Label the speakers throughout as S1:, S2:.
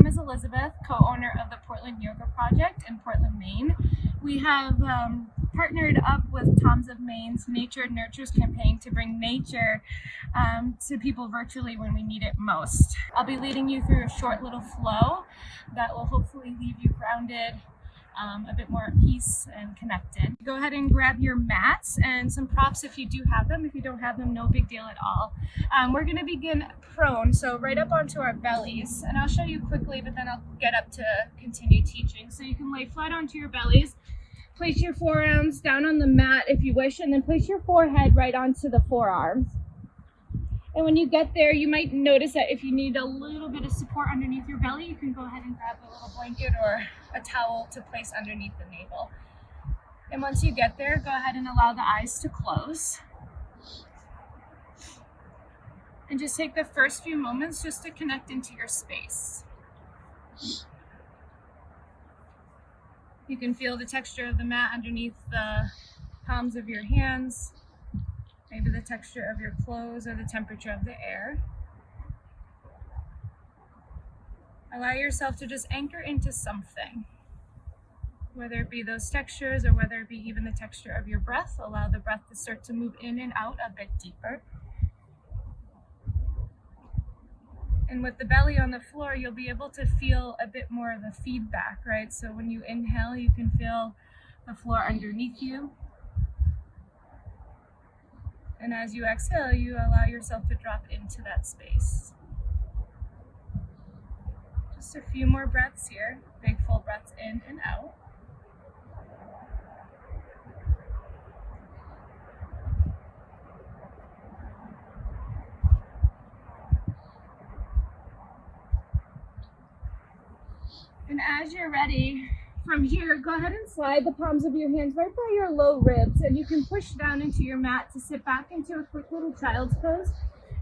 S1: is Elizabeth, co-owner of the Portland Yoga Project in Portland, Maine. We have partnered up with Toms of Maine's Nature Nurtures campaign to bring nature to people virtually when we need it most. I'll be leading you through a short little flow that will hopefully leave you grounded, a bit more at peace and connected. Go ahead and grab your mats and some props if you do have them. If you don't have them, no big deal at all. We're going to begin prone, so right up onto our bellies, and I'll show you quickly, but then I'll get up to continue teaching. So you can lay flat onto your bellies, place your forearms down on the mat if you wish, and then place your forehead right onto the forearms. And when you get there, you might notice that if you need a little bit of support underneath your belly, you can go ahead and grab a little blanket or a towel to place underneath the navel. And once you get there, go ahead and allow the eyes to close. And just take the first few moments just to connect into your space. You can feel the texture of the mat underneath the palms of your hands. Maybe the texture of your clothes or the temperature of the air. Allow yourself to just anchor into something, whether it be those textures or whether it be even the texture of your breath. Allow the breath to start to move in and out a bit deeper. And with the belly on the floor, you'll be able to feel a bit more of the feedback, right? So when you inhale, you can feel the floor underneath you. And as you exhale, you allow yourself to drop into that space. Just a few more breaths here. Big full breaths in and out. And as you're ready, from here, go ahead and slide the palms of your hands right by your low ribs, and you can push down into your mat to sit back into a quick little child's pose,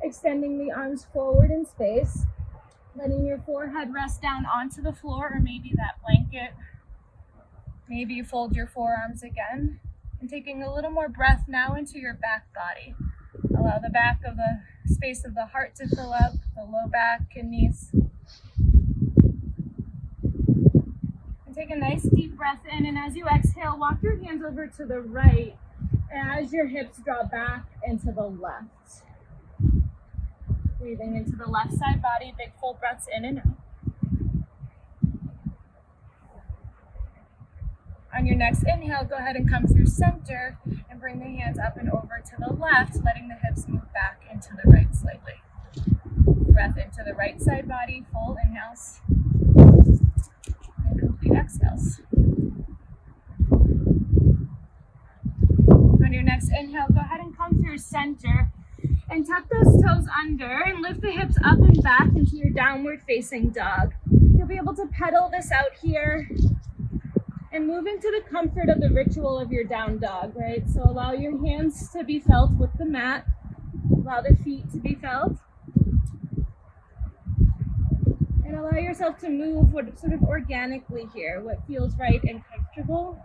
S1: extending the arms forward in space, letting your forehead rest down onto the floor or maybe that blanket. Maybe you fold your forearms again, and taking a little more breath now into your back body. Allow the back of the space of the heart to fill up, the low back, kidneys. Take a nice deep breath in, and as you exhale, walk your hands over to the right as your hips draw back into the left. Breathing into the left side body, big full breaths in and out. On your next inhale, go ahead and come through center and bring the hands up and over to the left, letting the hips move back into the right slightly. Breath into the right side body, full inhales. Exhales. On your next inhale, go ahead and come through center and tuck those toes under and lift the hips up and back into your downward facing dog. You'll be able to pedal this out here and move into the comfort of the ritual of your down dog, right? So allow your hands to be felt with the mat, allow the feet to be felt. And allow yourself to move sort of organically here, what feels right and comfortable.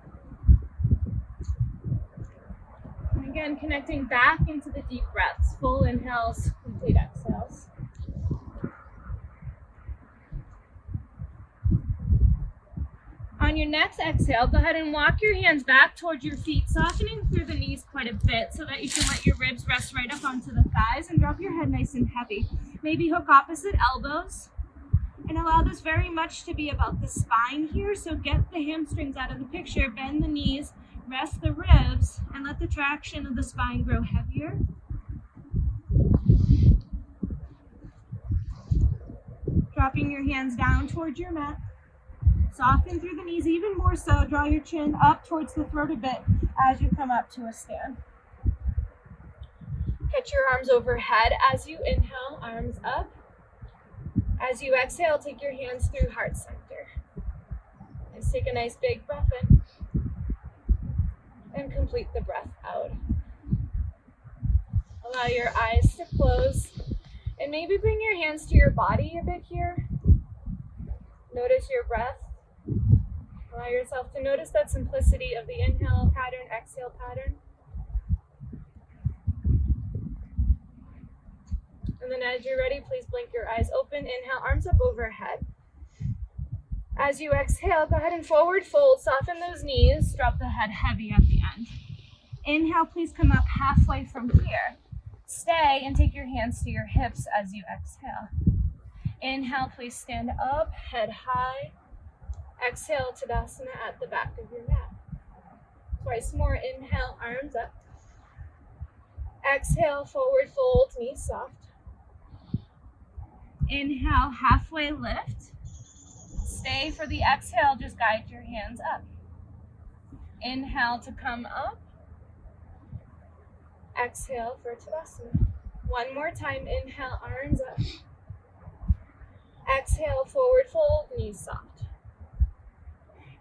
S1: And again, connecting back into the deep breaths, full inhales, complete exhales. On your next exhale, go ahead and walk your hands back towards your feet, softening through the knees quite a bit so that you can let your ribs rest right up onto the thighs and drop your head nice and heavy. Maybe hook opposite elbows. And allow this very much to be about the spine here. So get the hamstrings out of the picture, bend the knees, rest the ribs, and let the traction of the spine grow heavier. Dropping your hands down towards your mat. Soften through the knees even more so. Draw your chin up towards the throat a bit as you come up to a stand. Catch your arms overhead as you inhale, arms up. As you exhale, take your hands through heart center. Just take a nice big breath in and complete the breath out. Allow your eyes to close and maybe bring your hands to your body a bit here. Notice your breath. Allow yourself to notice that simplicity of the inhale pattern, exhale pattern. And then as you're ready, please blink your eyes open. Inhale, arms up overhead. As you exhale, go ahead and forward fold, soften those knees, drop the head heavy at the end. Inhale, please come up halfway from here. Stay and take your hands to your hips as you exhale. Inhale, please stand up, head high. Exhale, Tadasana at the back of your mat. Twice more, inhale, arms up. Exhale, forward fold, knees soft. Inhale, halfway lift. Stay for the exhale, just guide your hands up. Inhale to come up. Exhale for Tadasana. One more time, inhale, arms up. Exhale, forward fold, knees soft.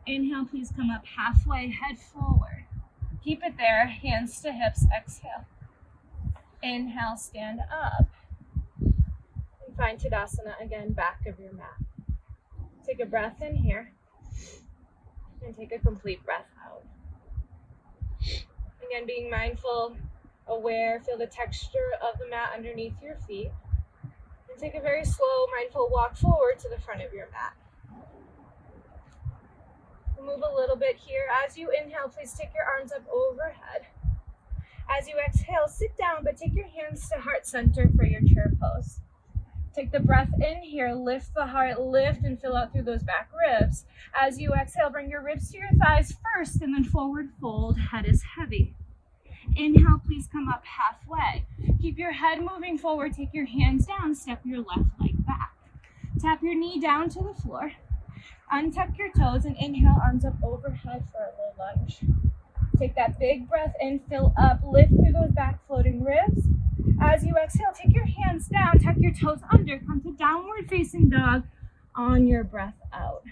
S1: Inhale, please come up halfway, head forward. Keep it there, hands to hips, exhale. Inhale, stand up. And find Tadasana again, back of your mat. Take a breath in here. And take a complete breath out. Again, being mindful, aware, feel the texture of the mat underneath your feet. And take a very slow, mindful walk forward to the front of your mat. We'll move a little bit here. As you inhale, please take your arms up overhead. As you exhale, sit down, but take your hands to heart center for your chair pose. Take the breath in here, lift the heart, lift and fill out through those back ribs. As you exhale, bring your ribs to your thighs first and then forward fold, head is heavy. Inhale, please come up halfway. Keep your head moving forward, take your hands down, step your left leg back. Tap your knee down to the floor. Untuck your toes and inhale, arms up overhead for a low lunge. Take that big breath in, fill up, lift through those back floating ribs. As you exhale, take your hands down, tuck your toes under, come to downward facing dog on your breath out.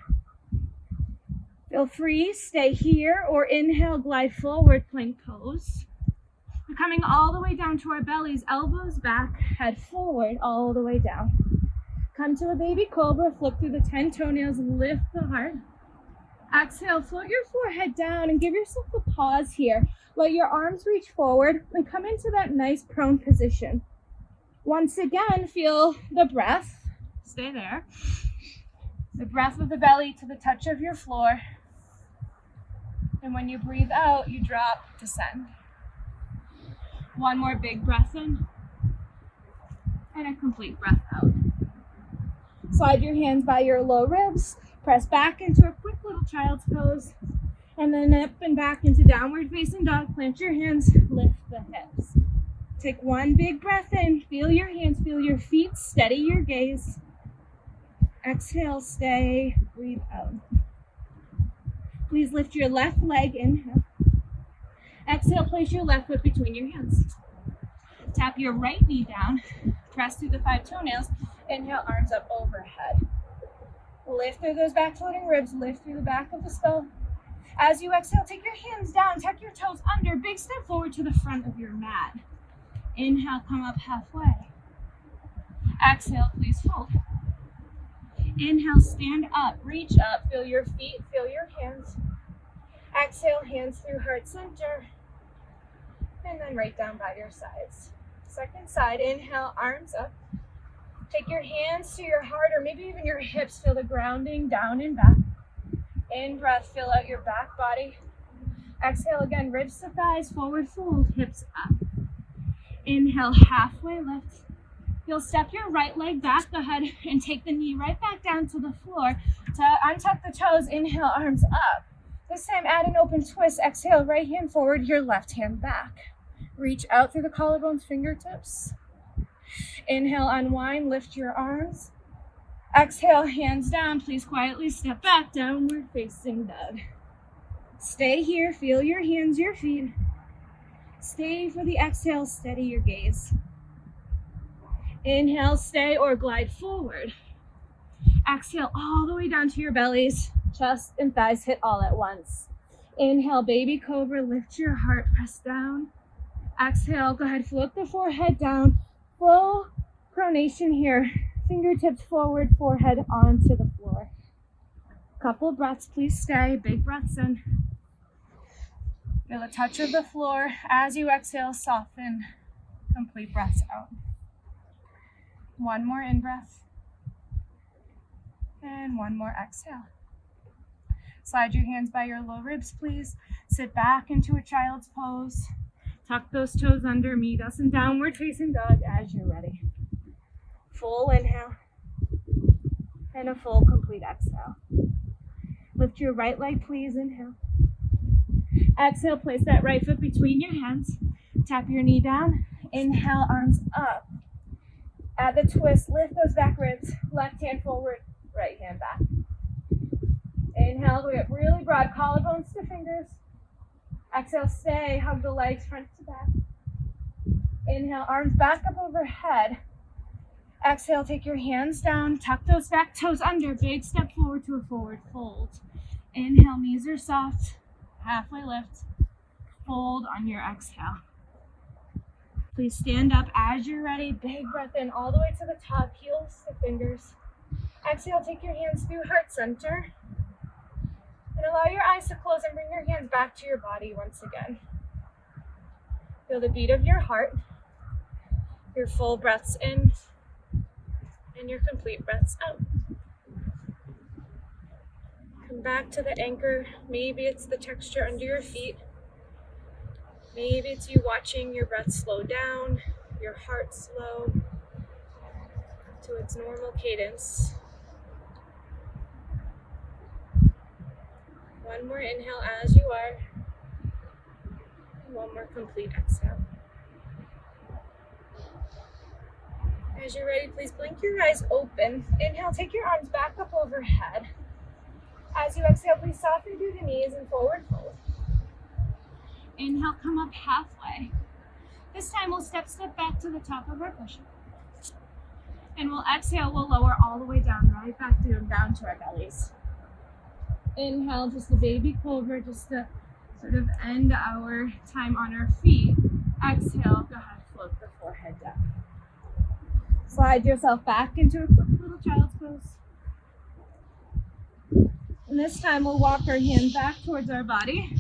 S1: Feel free, stay here or inhale, glide forward, plank pose. We're coming all the way down to our bellies, elbows back, head forward, all the way down. Come to a baby cobra, flip through the 10 toenails, lift the heart. Exhale, float your forehead down and give yourself a pause here. Let your arms reach forward and come into that nice prone position. Once again, feel the breath. Stay there. The breath of the belly to the touch of your floor. And when you breathe out, you drop, descend. One more big breath in. And a complete breath out. Slide your hands by your low ribs. Press back into a quick little child's pose. And then up and back into downward facing dog. Plant your hands, lift the hips. Take one big breath in. Feel your hands, feel your feet. Steady your gaze. Exhale, stay, breathe out. Please lift your left leg, inhale. Exhale, place your left foot between your hands. Tap your right knee down. Press through the 5 toenails. Inhale, arms up overhead. Lift through those back floating ribs. Lift through the back of the skull. As you exhale, take your hands down. Tuck your toes under. Big step forward to the front of your mat. Inhale, come up halfway. Exhale, please fold. Inhale, stand up. Reach up. Feel your feet. Feel your hands. Exhale, hands through heart center. And then right down by your sides. Second side. Inhale, arms up. Take your hands to your heart or maybe even your hips. Feel the grounding down and back. In breath, fill out your back body. Exhale again, ribs to thighs, forward fold, hips up. Inhale, halfway lift. You'll step your right leg back, go ahead and take the knee right back down to the floor. To untuck the toes, inhale, arms up. This time add an open twist. Exhale, right hand forward, your left hand back. Reach out through the collarbones, fingertips. Inhale, unwind, lift your arms. Exhale, hands down. Please quietly step back, downward facing dog. Stay here, feel your hands, your feet. Stay for the exhale, steady your gaze. Inhale, stay or glide forward. Exhale all the way down to your bellies. Chest and thighs hit all at once. Inhale, baby cobra, lift your heart, press down. Exhale, go ahead, float the forehead down. Full pronation here. Fingertips forward, forehead onto the floor. Couple breaths, please stay. Big breaths in. Feel the touch of the floor. As you exhale, soften. Complete breaths out. One more in breath. And one more exhale. Slide your hands by your low ribs, please. Sit back into a child's pose. Tuck those toes under, meet us in downward facing dog as you're ready. Full inhale and a full complete exhale. Lift your right leg, please. Inhale. Exhale, place that right foot between your hands. Tap your knee down. Inhale, arms up. At the twist, lift those back ribs. Left hand forward, right hand back. Inhale, we have really broad collarbones to fingers. Exhale, stay, hug the legs front to back. Inhale, arms back up overhead. Exhale, take your hands down, tuck those back toes under, big step forward to a forward fold. Inhale, knees are soft, halfway lift, fold on your exhale. Please stand up as you're ready, big breath in all the way to the top, heels to fingers. Exhale, take your hands through heart center. And allow your eyes to close and bring your hands back to your body once again. Feel the beat of your heart, your full breaths in, and your complete breaths out. Come back to the anchor. Maybe it's the texture under your feet. Maybe it's you watching your breath slow down, your heart slow to its normal cadence. One more inhale as you are. And one more complete exhale. As you're ready, please blink your eyes open. Inhale, take your arms back up overhead. As you exhale, please soften through the knees and forward fold. Inhale, come up halfway. This time we'll step back to the top of our push-up. And we'll exhale, we'll lower all the way down, right back down to our bellies. Inhale, just a baby cobra, just to sort of end our time on our feet. Exhale, go ahead, float the forehead down. Slide yourself back into a quick little child's pose. And this time we'll walk our hand back towards our body.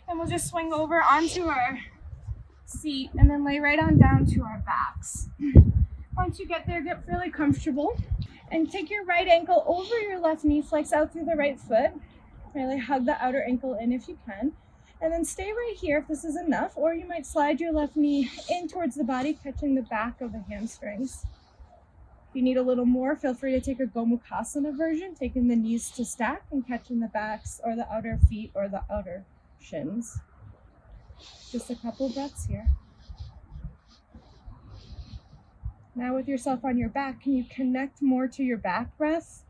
S1: And we'll just swing over onto our seat and then lay right on down to our backs. Once you get there, get really comfortable. And take your right ankle over your left knee, flex out through the right foot. Really hug the outer ankle in if you can. And then stay right here if this is enough, or you might slide your left knee in towards the body, catching the back of the hamstrings. If you need a little more, feel free to take a Gomukhasana version, taking the knees to stack and catching the backs or the outer feet or the outer shins. Just a couple breaths here. Now with yourself on your back, can you connect more to your back breath?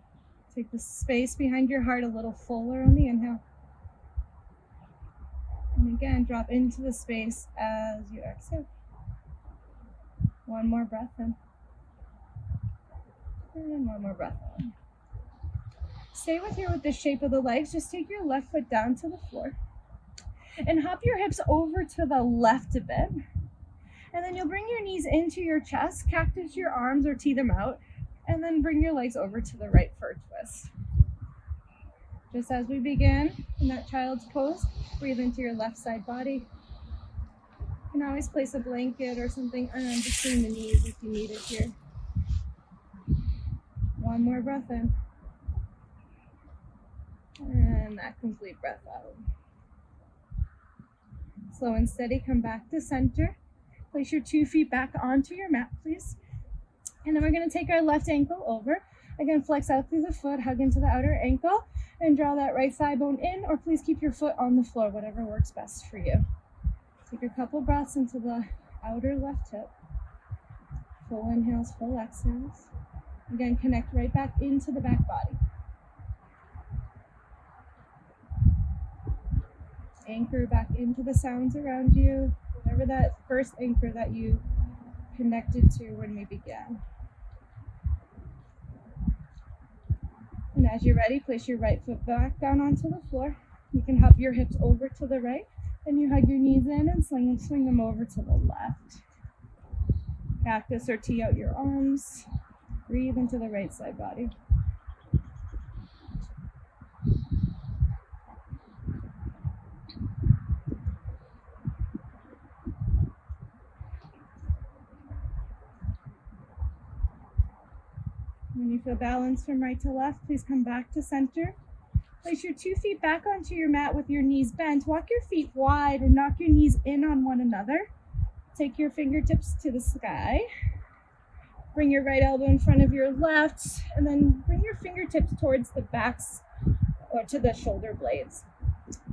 S1: Take the space behind your heart a little fuller on the inhale. And again, drop into the space as you exhale. One more breath in. And one more breath in. Stay with the shape of the legs. Just take your left foot down to the floor. And hop your hips over to the left a bit. And then you'll bring your knees into your chest, cactus your arms or tee them out, and then bring your legs over to the right for a twist. Just as we begin in that child's pose, breathe into your left side body. You can always place a blanket or something between the knees if you need it here. One more breath in. And that complete breath out. Slow and steady, come back to center. Place your 2 feet back onto your mat, please. And then we're going to take our left ankle over. Again, flex out through the foot, hug into the outer ankle, and draw that right thigh bone in, or please keep your foot on the floor, whatever works best for you. Take a couple breaths into the outer left hip. Full inhales, full exhales. Again, connect right back into the back body. Anchor back into the sounds around you, whatever that first anchor that you connected to when we began. And as you're ready, place your right foot back down onto the floor. You can hop your hips over to the right, and you hug your knees in and swing them over to the left. Cactus or tee out your arms. Breathe into the right side body. When you feel balanced from right to left, please come back to center. Place your 2 feet back onto your mat with your knees bent. Walk your feet wide and knock your knees in on one another. Take your fingertips to the sky. Bring your right elbow in front of your left, and then bring your fingertips towards the backs or to the shoulder blades.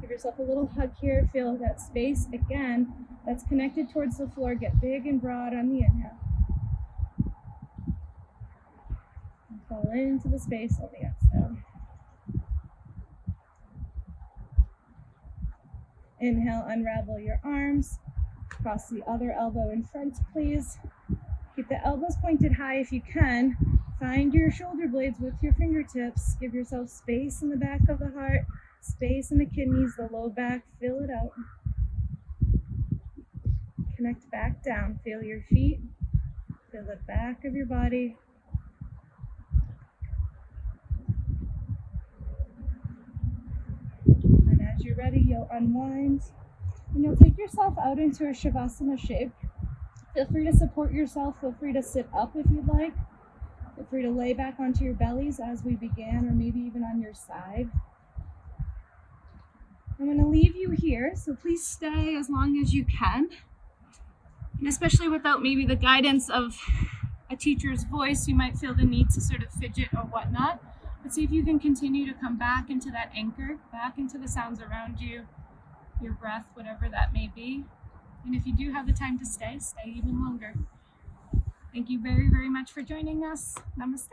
S1: Give yourself a little hug here. Feel that space again that's connected towards the floor. Get big and broad on the inhale. And fall into the space on the exhale. Inhale, unravel your arms. Cross the other elbow in front, please. Keep the elbows pointed high if you can. Find your shoulder blades with your fingertips. Give yourself space in the back of the heart, space in the kidneys, the low back. Fill it out. Connect back down. Feel your feet. Feel the back of your body. And as you're ready, you'll unwind. And you'll take yourself out into a Shavasana shape. Feel free to support yourself. Feel free to sit up if you'd like. Feel free to lay back onto your bellies as we began, or maybe even on your side. I'm going to leave you here, so please stay as long as you can. And especially without maybe the guidance of a teacher's voice, you might feel the need to sort of fidget or whatnot. But see if you can continue to come back into that anchor, back into the sounds around you, your breath, whatever that may be. And if you do have the time to stay, stay even longer. Thank you very, very much for joining us. Namaste.